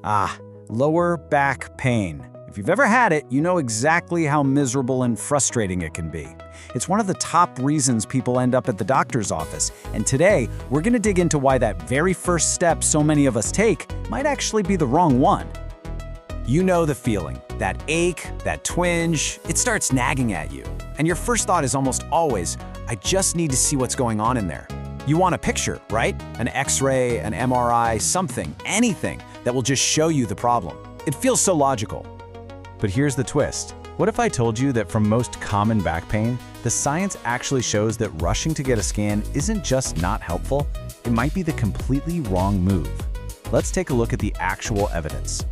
Ah, lower back pain. If you've ever had it, you know exactly how miserable and frustrating it can be. It's one of the top reasons people end up at the doctor's office, and today we're going to dig into why that very first step so many of us take might actually be the wrong one. You know the feeling, that ache, that twinge, it starts nagging at you. And your first thought is almost always, I just need to see what's going on in there. You want a picture, right? An X-ray, an MRI, something, anything that will just show you the problem. It feels so logical. But here's the twist. What if I told you that for most common back pain, the science actually shows that rushing to get a scan isn't just not helpful, it might be the completely wrong move. Let's take a look at the actual evidence.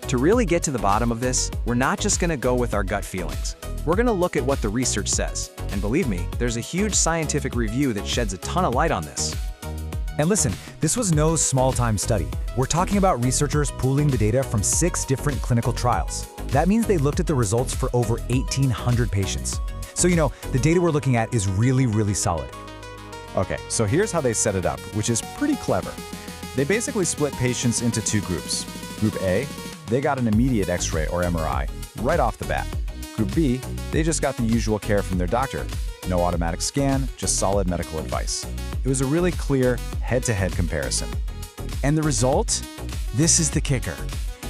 To really get to the bottom of this, we're not just going to go with our gut feelings. We're going to look at what the research says. And believe me, there's a huge scientific review that sheds a ton of light on this. And listen, this was no small-time study. We're talking about researchers pooling the data from 6 different clinical trials. That means they looked at the results for over 1,800 patients. So the data we're looking at is really solid. Okay, so here's how they set it up, which is pretty clever. They basically split patients into 2 groups. Group A, they got an immediate X-ray or MRI right off the bat. Group B, they just got the usual care from their doctor. No automatic scan, just solid medical advice. It was a really clear head-to-head comparison. And the result? This is the kicker.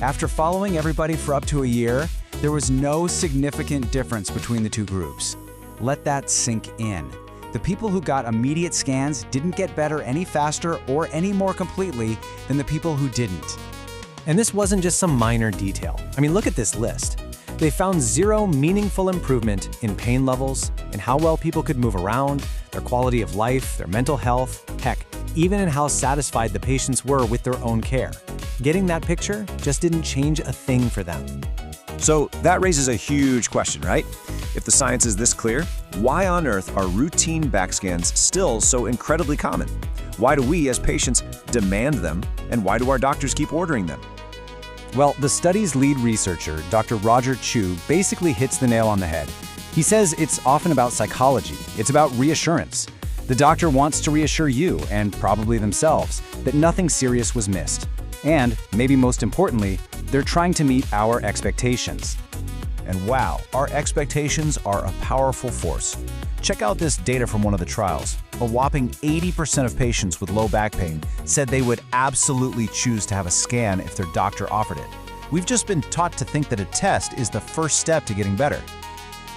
After following everybody for up to a year, there was no significant difference between the 2 groups. Let that sink in. The people who got immediate scans didn't get better any faster or any more completely than the people who didn't. And this wasn't just some minor detail. I mean, look at this list. They found 0 meaningful improvement in pain levels, in how well people could move around, their quality of life, their mental health, heck, even in how satisfied the patients were with their own care. Getting that picture just didn't change a thing for them. So that raises a huge question, right? If the science is this clear, why on earth are routine back scans still so incredibly common? Why do we as patients demand them, and why do our doctors keep ordering them? Well, the study's lead researcher, Dr. Roger Chu, basically hits the nail on the head. He says it's often about psychology. It's about reassurance. The doctor wants to reassure you, and probably themselves, that nothing serious was missed. And, maybe most importantly, they're trying to meet our expectations. And wow, our expectations are a powerful force. Check out this data from one of the trials. A whopping 80% of patients with low back pain said they would absolutely choose to have a scan if their doctor offered it. We've just been taught to think that a test is the first step to getting better.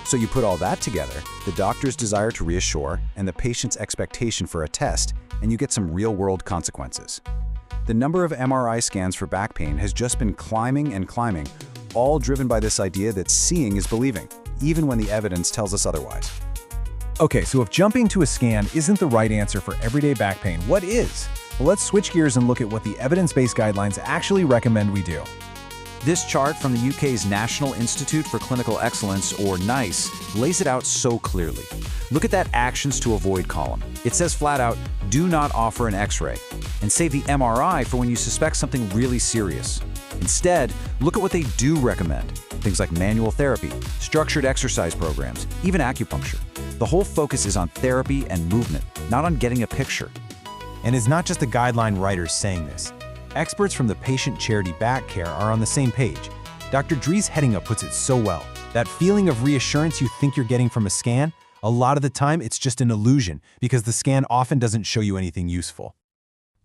So you put all that together, the doctor's desire to reassure and the patient's expectation for a test, and you get some real-world consequences. The number of MRI scans for back pain has just been climbing and climbing, all driven by this idea that seeing is believing, even when the evidence tells us otherwise. Okay, so if jumping to a scan isn't the right answer for everyday back pain, what is? Well, let's switch gears and look at what the evidence-based guidelines actually recommend we do. This chart from the UK's National Institute for Clinical Excellence, or NICE, lays it out so clearly. Look at that actions to avoid column. It says flat out, do not offer an X-ray, and save the MRI for when you suspect something really serious. Instead, look at what they do recommend. Things like manual therapy, structured exercise programs, even acupuncture. The whole focus is on therapy and movement, not on getting a picture. And it's not just the guideline writers saying this. Experts from the patient charity Back Care are on the same page. Dr. Dries Hettinga puts it so well. That feeling of reassurance you think you're getting from a scan, a lot of the time it's just an illusion because the scan often doesn't show you anything useful.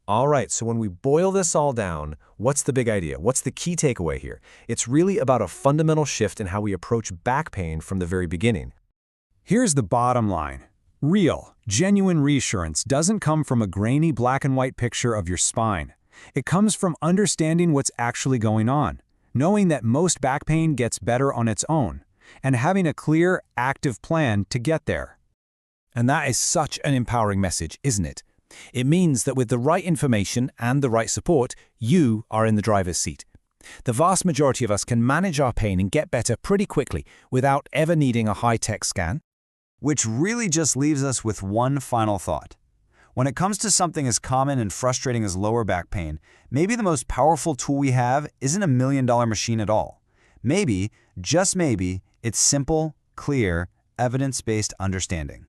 All right, so when we boil this all down, what's the big idea? What's the key takeaway here? It's really about a fundamental shift in how we approach back pain from the very beginning. Here's the bottom line. Real, genuine reassurance doesn't come from a grainy black and white picture of your spine. It comes from understanding what's actually going on, knowing that most back pain gets better on its own, and having a clear, active plan to get there. And that is such an empowering message, isn't it? It means that with the right information and the right support, you are in the driver's seat. The vast majority of us can manage our pain and get better pretty quickly without ever needing a high-tech scan. Which really just leaves us with one final thought. When it comes to something as common and frustrating as lower back pain, maybe the most powerful tool we have isn't a million-dollar machine at all. Maybe, just maybe, it's simple, clear, evidence-based understanding.